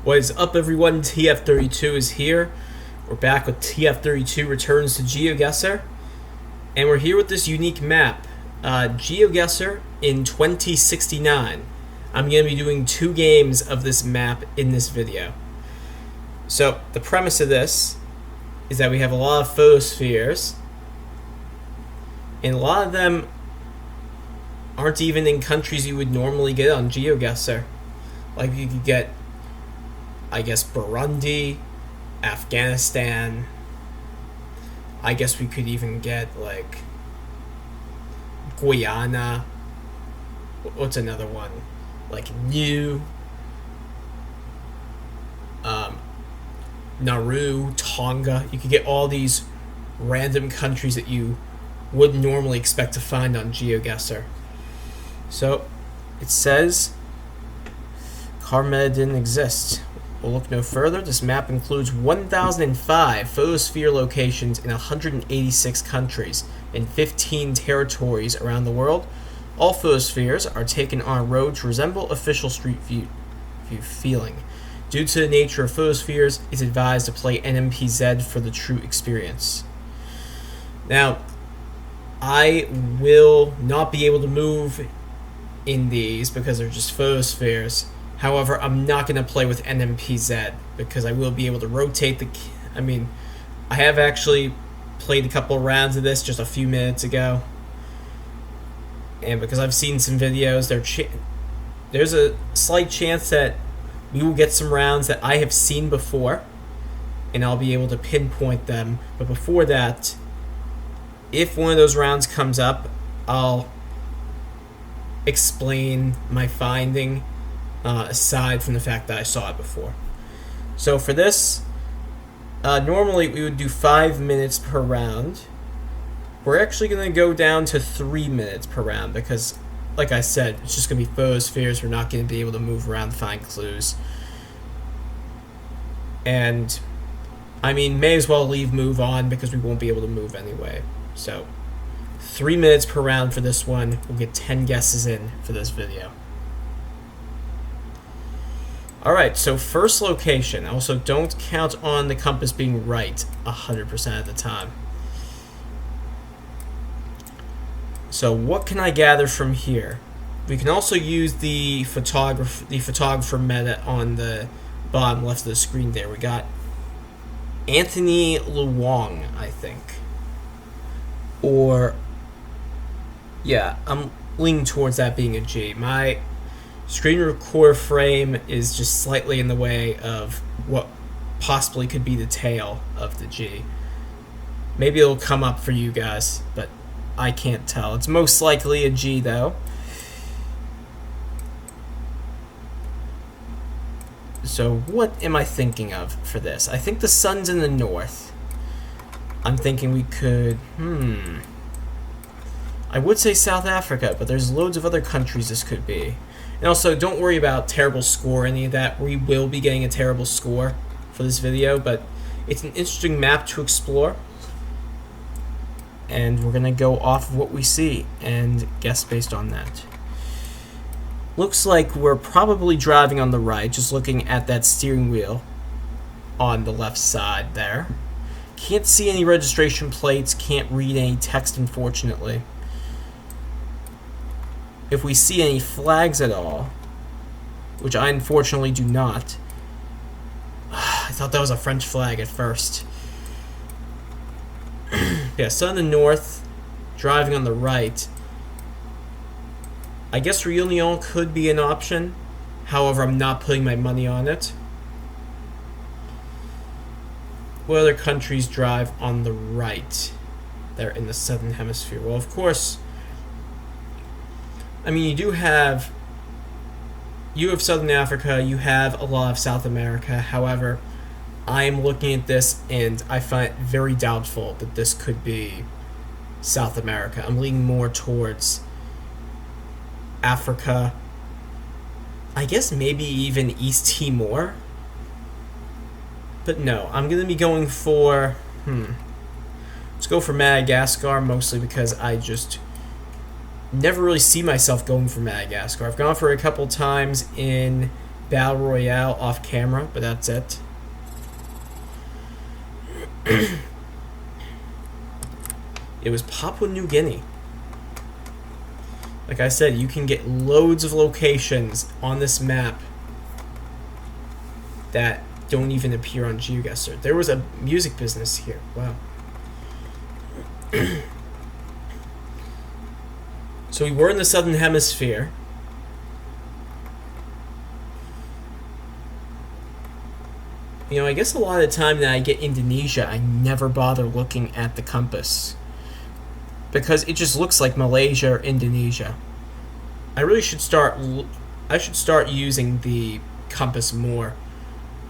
What is up, everyone? TF32 is here. We're back with TF32 Returns to GeoGuessr. And we're here with this unique map, GeoGuessr in 2069. I'm going to be doing 2 games of this map in this video. So, the premise of this is that we have a lot of photospheres. And a lot of them aren't even in countries you would normally get on GeoGuessr. Like, you could get, I guess, Burundi, Afghanistan. I guess we could even get, like, Guyana. What's another one? Like, Nauru, Tonga. You could get all these random countries that you wouldn't normally expect to find on GeoGuessr. So, it says Carmeta didn't exist. We'll look no further. This map includes 1,005 photosphere locations in 186 countries and 15 territories around the world. All photospheres are taken on a road to resemble official street view feeling. Due to the nature of photospheres, it's advised to play NMPZ for the true experience. Now, I will not be able to move in these because they're just photospheres. However, I'm not going to play with NMPZ because I will be able to rotate the... I have actually played a couple rounds of this just a few minutes ago. And because I've seen some videos, there's a slight chance that we will get some rounds that I have seen before. And I'll be able to pinpoint them. But before that, if one of those rounds comes up, I'll explain my finding aside from the fact that I saw it before. So for this, normally we would do 5 minutes per round. We're actually going to go down to 3 minutes per round because, like I said, it's just going to be photospheres. We're not going to be able to move around to find clues. And, may as well move on because we won't be able to move anyway. So, 3 minutes per round for this one. We'll get 10 guesses in for this video. Alright, so first location. Also, don't count on the compass being right 100% of the time. So, what can I gather from here? We can also use the photographer meta on the bottom left of the screen there. We got Anthony Luong, I think. Or, yeah, I'm leaning towards that being a G. My screen recorder frame is just slightly in the way of what possibly could be the tail of the G. Maybe it'll come up for you guys, but I can't tell. It's most likely a G, though. So what am I thinking of for this? I think the sun's in the north. I'm thinking we could... I would say South Africa, but there's loads of other countries this could be. And also, don't worry about terrible score or any of that. We will be getting a terrible score for this video, but it's an interesting map to explore. And we're going to go off of what we see and guess based on that. Looks like we're probably driving on the right, just looking at that steering wheel on the left side there. Can't see any registration plates, can't read any text, unfortunately. If we see any flags at all, which I unfortunately do not. I thought that was a French flag at first. Yeah, sun in the north, driving on the right. I guess Réunion could be an option. However, I'm not putting my money on it. What other countries drive on the right? They're in the southern hemisphere. Well, of course, you have Southern Africa, you have a lot of South America. However, I am looking at this and I find it very doubtful that this could be South America. I'm leaning more towards Africa. I guess maybe even East Timor. But no, I'm going to be going for... Let's go for Madagascar, mostly because I just never really see myself going for Madagascar. I've gone for it a couple times in Battle Royale off camera, but that's it. It was Papua New Guinea. Like I said, you can get loads of locations on this map that don't even appear on GeoGuessr. There was a music business here. Wow. So we were in the Southern Hemisphere. You know, I guess a lot of the time that I get Indonesia, I never bother looking at the compass, because it just looks like Malaysia or Indonesia. I really should start using the compass more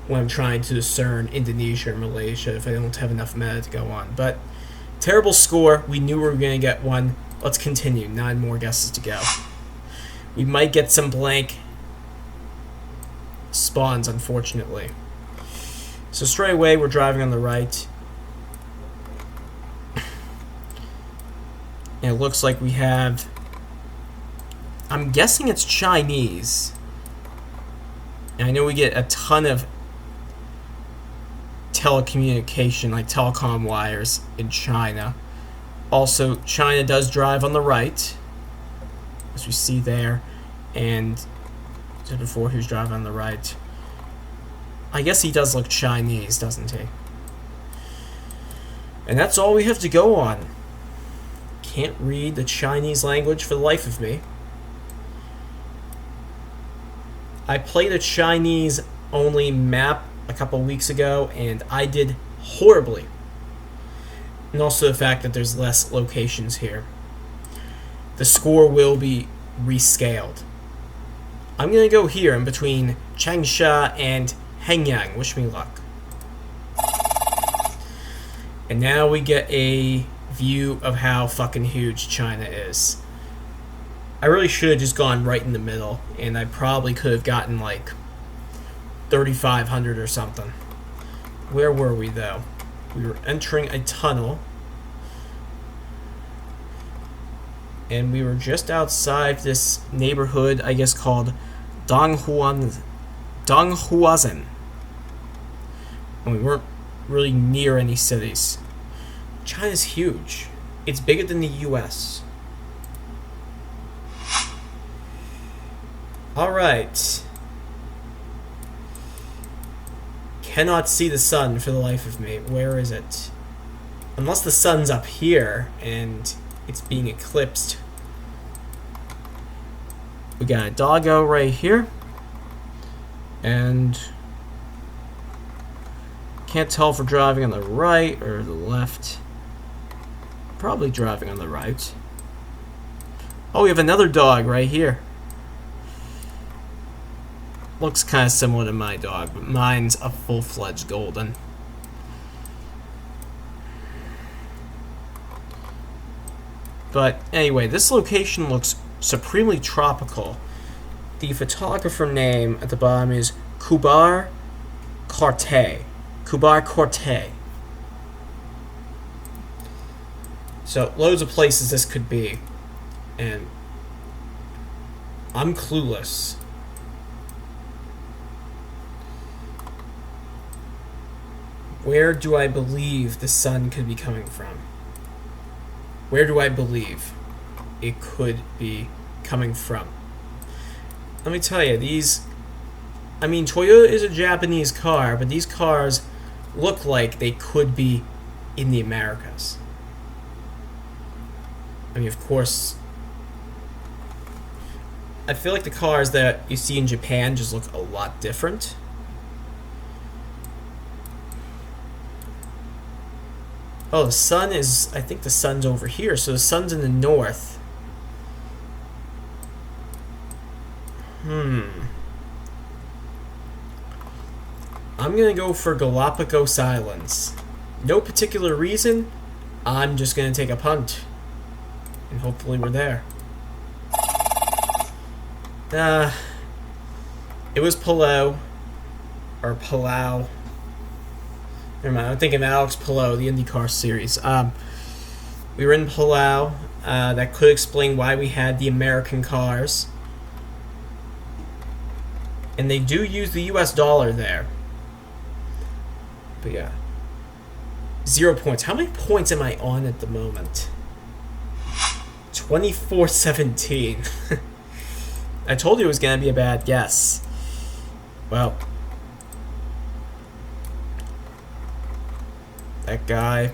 when I'm trying to discern Indonesia or Malaysia if I don't have enough meta to go on. But terrible score. We knew we were going to get one. Let's continue. 9 more guesses to go. We might get some blank spawns, unfortunately. So straight away, we're driving on the right. And it looks like we have... I'm guessing it's Chinese. And I know we get a ton of telecommunication, like telecom wires in China. Also, China does drive on the right, as we see there. And so before, he was driving on the right. I guess he does look Chinese, doesn't he? And that's all we have to go on. Can't read the Chinese language for the life of me. I played a Chinese-only map a couple weeks ago, and I did horribly. And also the fact that there's less locations here. The score will be rescaled. I'm going to go here in between Changsha and Hengyang. Wish me luck. And now we get a view of how fucking huge China is. I really should have just gone right in the middle, and I probably could have gotten like 3,500 or something. Where were we though? We were entering a tunnel, and we were just outside this neighborhood, I guess called Donghuazen. And we weren't really near any cities. China's huge. It's bigger than the US. Alright. Cannot see the sun for the life of me. Where is it? Unless the sun's up here and it's being eclipsed. We got a doggo right here. And can't tell if we're driving on the right or the left. Probably driving on the right. Oh, we have another dog right here. Looks kind of similar to my dog, but mine's a full-fledged golden. But anyway, this location looks supremely tropical. The photographer name at the bottom is Kubar Korte. Kubar Korte. So, loads of places this could be. And I'm clueless. Where do I believe the sun could be coming from? Where do I believe it could be coming from? Let me tell you, I mean, Toyota is a Japanese car, but these cars look like they could be in the Americas. I mean, of course, I feel like the cars that you see in Japan just look a lot different. Oh, the sun is... I think the sun's over here, so the sun's in the north. I'm gonna go for Galapagos Islands. No particular reason. I'm just gonna take a punt. And hopefully we're there. It was Palau. Or Palau. Never mind, I'm thinking Alex Palou, the IndyCar series. We were in Palau. That could explain why we had the American cars. And they do use the US dollar there. But yeah. 0 points. How many points am I on at the moment? 2417. I told you it was going to be a bad guess. Well. That guy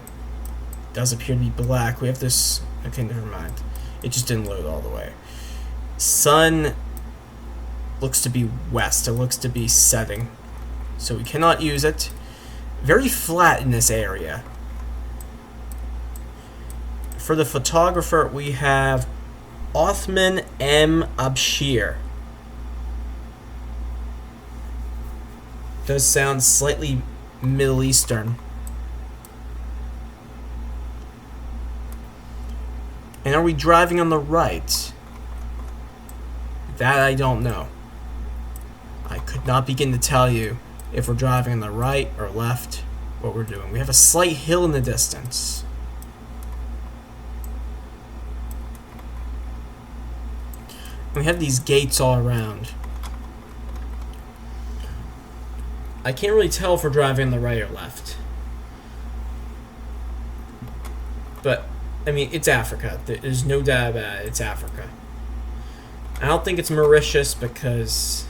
does appear to be black. We have this... Okay, never mind. It just didn't load all the way. Sun looks to be west. It looks to be setting. So we cannot use it. Very flat in this area. For the photographer, we have Othman M. Abshir. Does sound slightly Middle Eastern. And are we driving on the right? That I don't know. I could not begin to tell you if we're driving on the right or left, what we're doing. We have a slight hill in the distance. We have these gates all around. I can't really tell if we're driving on the right or left. But, I mean, it's Africa. There's no doubt about it. It's Africa. I don't think it's Mauritius because...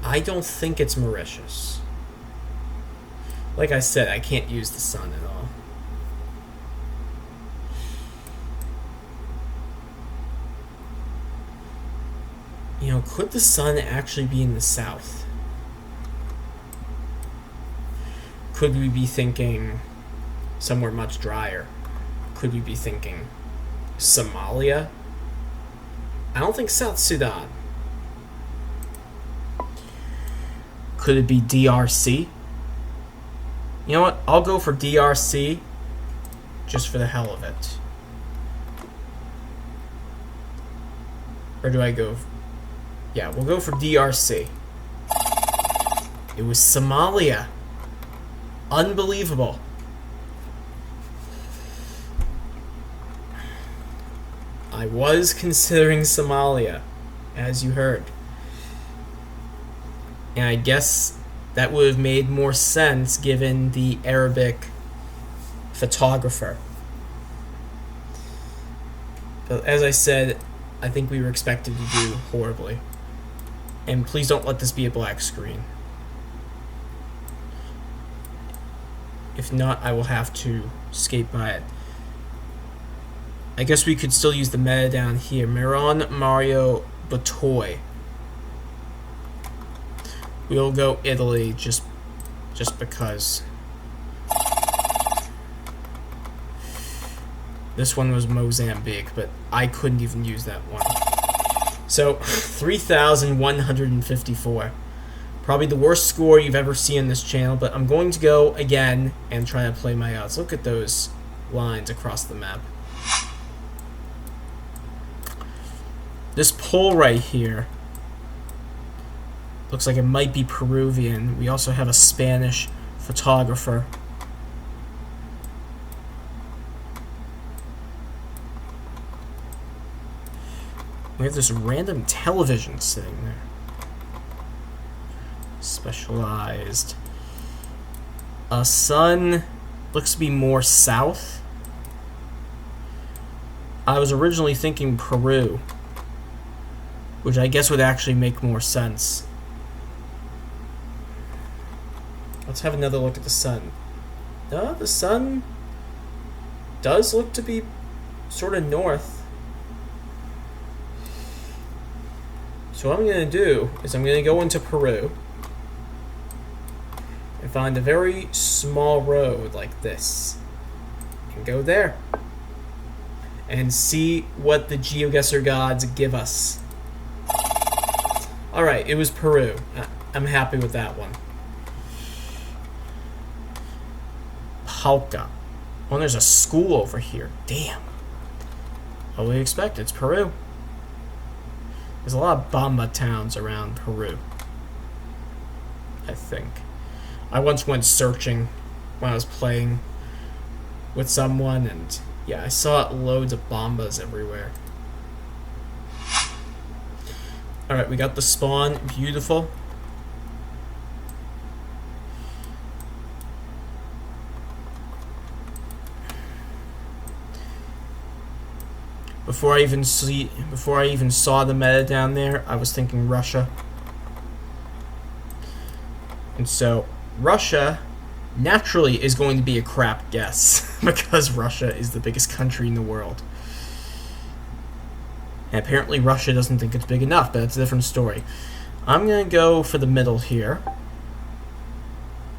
I don't think it's Mauritius. Like I said, I can't use the sun at all. You know, could the sun actually be in the south? Could we be thinking somewhere much drier? Could we be thinking Somalia? I don't think South Sudan. Could it be DRC? You know what? I'll go for DRC just for the hell of it. Or do I go... Yeah, we'll go for DRC. It was Somalia. Unbelievable. I was considering Somalia, as you heard. And I guess that would have made more sense given the Arabic photographer. But as I said, I think we were expected to do horribly. And please don't let this be a black screen. If not, I will have to skate by it. I guess we could still use the meta down here. Miron Mario Batoy. We'll go Italy just because. This one was Mozambique, but I couldn't even use that one. So, 3,154. Probably the worst score you've ever seen on this channel, but I'm going to go again and try to play my odds. Look at those lines across the map. This pole right here looks like it might be Peruvian. We also have a Spanish photographer. We have this random television sitting there. Specialized. Sun looks to be more south. I was originally thinking Peru, which I guess would actually make more sense. Let's have another look at the sun. No, the sun does look to be sort of north. So what I'm going to do is I'm going to go into Peru and find a very small road like this and go there and see what the GeoGuessr gods give us. Alright, it was Peru. I'm happy with that one. Palca. Oh, there's a school over here. Damn. What would you expect? It's Peru. There's a lot of Bamba towns around Peru, I think. I once went searching when I was playing with someone, and yeah, I saw loads of Bambas everywhere. Alright, we got the spawn. Beautiful. Before I even saw the meta down there, I was thinking Russia. And so, Russia naturally is going to be a crap guess because Russia is the biggest country in the world. And apparently Russia doesn't think it's big enough, but that's a different story. I'm going to go for the middle here.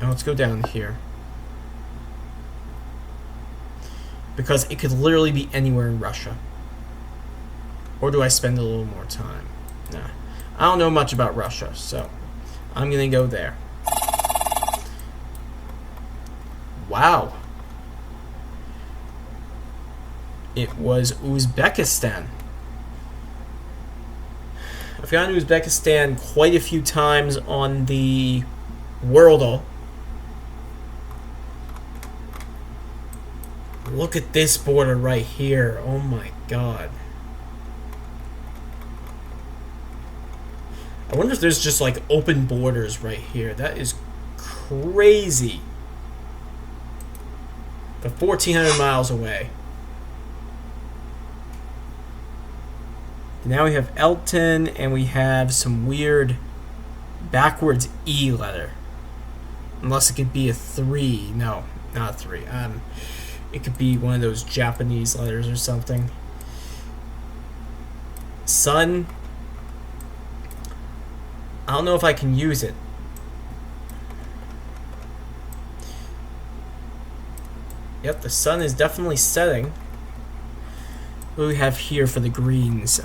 And let's go down here. Because it could literally be anywhere in Russia. Or do I spend a little more time? Nah. I don't know much about Russia, so I'm going to go there. Wow. It was Uzbekistan. I've gone to Uzbekistan quite a few times on the Worldle. Look at this border right here. Oh my god. I wonder if there's just like open borders right here. That is crazy. But 1,400 miles away. Now we have Elton, and we have some weird backwards E letter. Unless it could be a 3. No, not a 3. It could be one of those Japanese letters or something. Sun. I don't know if I can use it. Yep, the sun is definitely setting. What do we have here for the greens?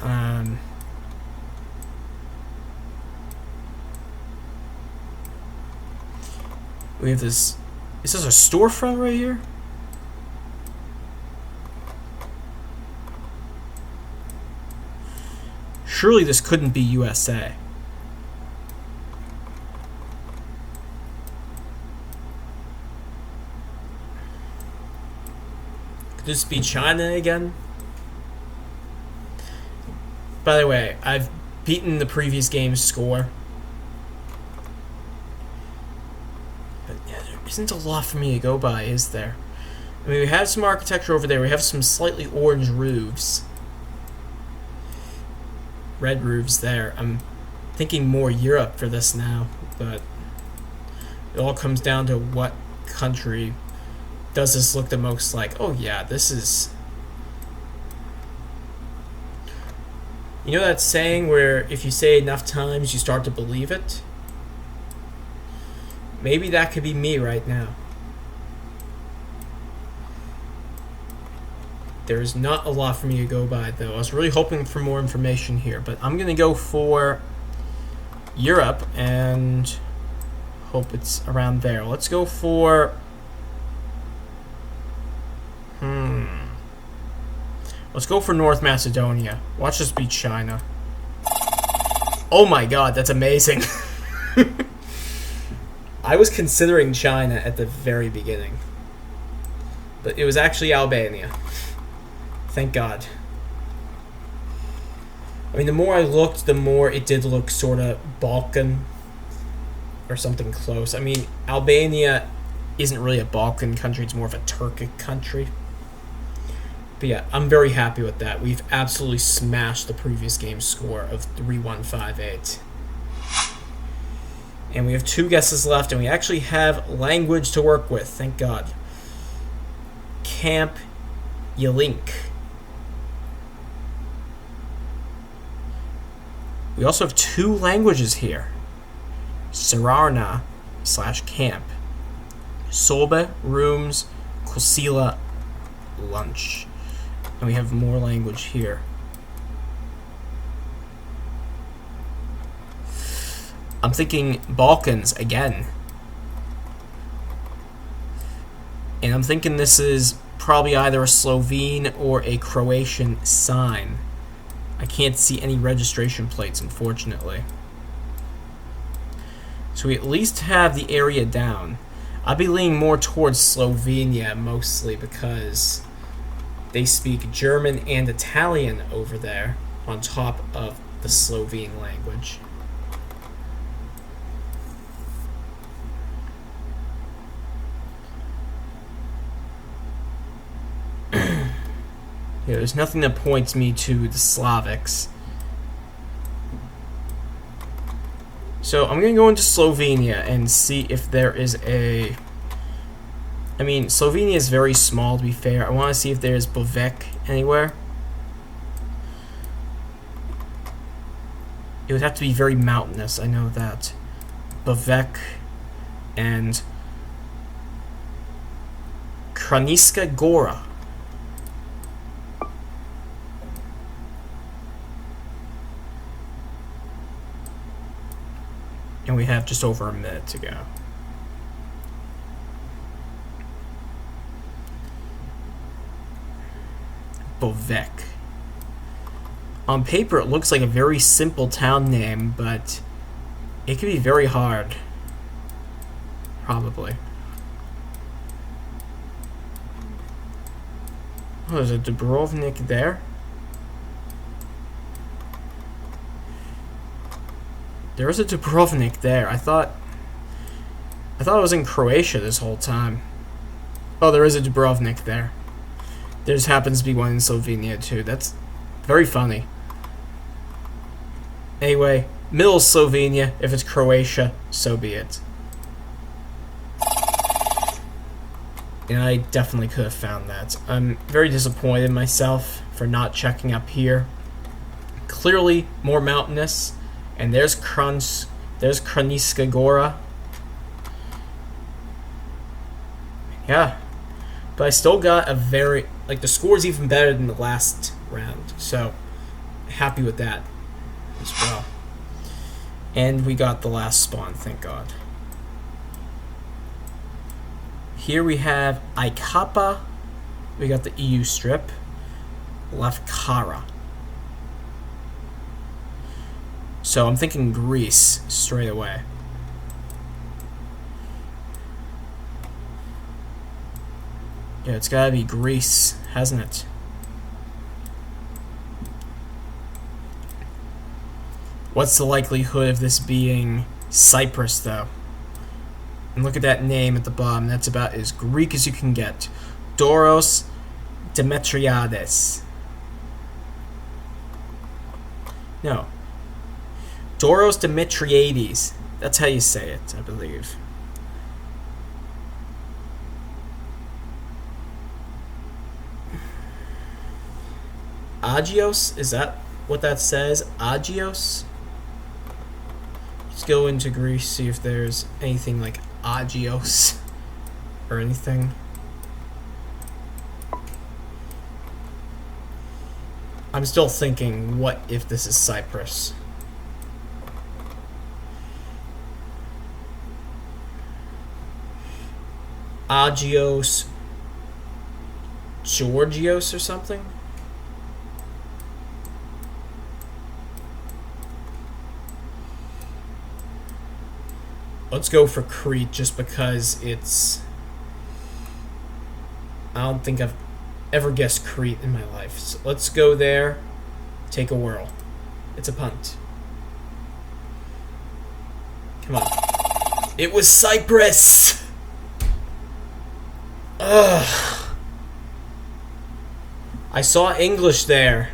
We have this. Is this a storefront right here? Surely this couldn't be USA. Could this be China again? By the way, I've beaten the previous game's score. But yeah, there isn't a lot for me to go by, is there? I mean, we have some architecture over there. We have some slightly orange roofs. Red roofs there. I'm thinking more Europe for this now, but it all comes down to what country does this look the most like. Oh yeah, this is... You know that saying where if you say it enough times, you start to believe it? Maybe that could be me right now. There's not a lot for me to go by, though. I was really hoping for more information here, but I'm going to go for Europe and hope it's around there. Let's go for... Let's go for North Macedonia. Watch this be China. Oh my god, that's amazing. I was considering China at the very beginning. But it was actually Albania. Thank God. I mean, the more I looked, the more it did look sort of Balkan. Or something close. I mean, Albania isn't really a Balkan country. It's more of a Turkic country. But yeah, I'm very happy with that. We've absolutely smashed the previous game's score of 3158. And we have 2 guesses left, and we actually have language to work with. Thank God. Camp Yelink. We also have 2 languages here. Sararna / camp. Solbe, rooms, Kusila, lunch. And we have more language here. I'm thinking Balkans again. And I'm thinking this is probably either a Slovene or a Croatian sign. I can't see any registration plates, unfortunately. So we at least have the area down. I'll be leaning more towards Slovenia, mostly because they speak German and Italian over there, on top of the Slovene language. Yeah, there's nothing that points me to the Slavics. So I'm going to go into Slovenia and see if there is a... I mean, Slovenia is very small, to be fair. I want to see if there's Bovec anywhere. It would have to be very mountainous, I know that. Bovec and Kraniska Gora. And we have just over a minute to go. Bovec. On paper, it looks like a very simple town name, but it could be very hard. Probably. Oh, there's a Dubrovnik there. There is a Dubrovnik there. I thought it was in Croatia this whole time. Oh, there is a Dubrovnik there. There just happens to be one in Slovenia too. That's very funny. Anyway, middle Slovenia. If it's Croatia, so be it. And I definitely could have found that. I'm very disappointed in myself for not checking up here. Clearly more mountainous. And there's Kraniska Gora. Yeah. But I still got a very... Like, the score's even better than the last round. So, happy with that as well. And we got the last spawn, thank God. Here we have Aikapa. We got the EU strip. Lefkara. So I'm thinking Greece straight away. Yeah, it's gotta be Greece, hasn't it? What's the likelihood of this being Cyprus, though? And look at that name at the bottom. That's about as Greek as you can get. Doros Demetriades. No. Doros Demetriades. That's how you say it, I believe. Agios? Is that what that says? Agios? Let's go into Greece, see if there's anything like Agios or anything. I'm still thinking, what if this is Cyprus? Agios Georgios or something? Let's go for Crete just because it's... I don't think I've ever guessed Crete in my life. So let's go there, take a whirl. It's a punt. Come on. It was Cyprus! Ugh. I saw English there.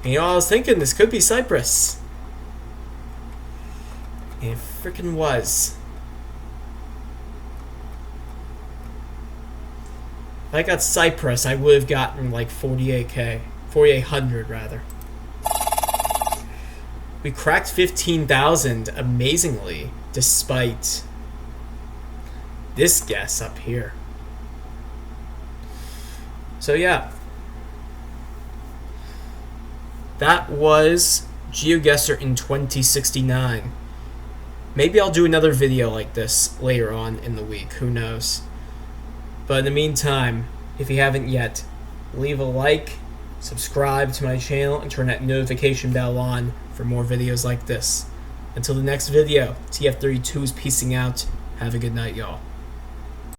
And, you know, I was thinking this could be Cyprus. And it freaking was. If I got Cyprus, I would have gotten like 48k. 4,800 rather. We cracked 15,000 amazingly, despite this guess up here. So yeah, that was GeoGuessr in 2069. Maybe I'll do another video like this later on in the week, who knows. But in the meantime, if you haven't yet, leave a like, subscribe to my channel, and turn that notification bell on for more videos like this. Until the next video, TF32 is peacing out. Have a good night, y'all.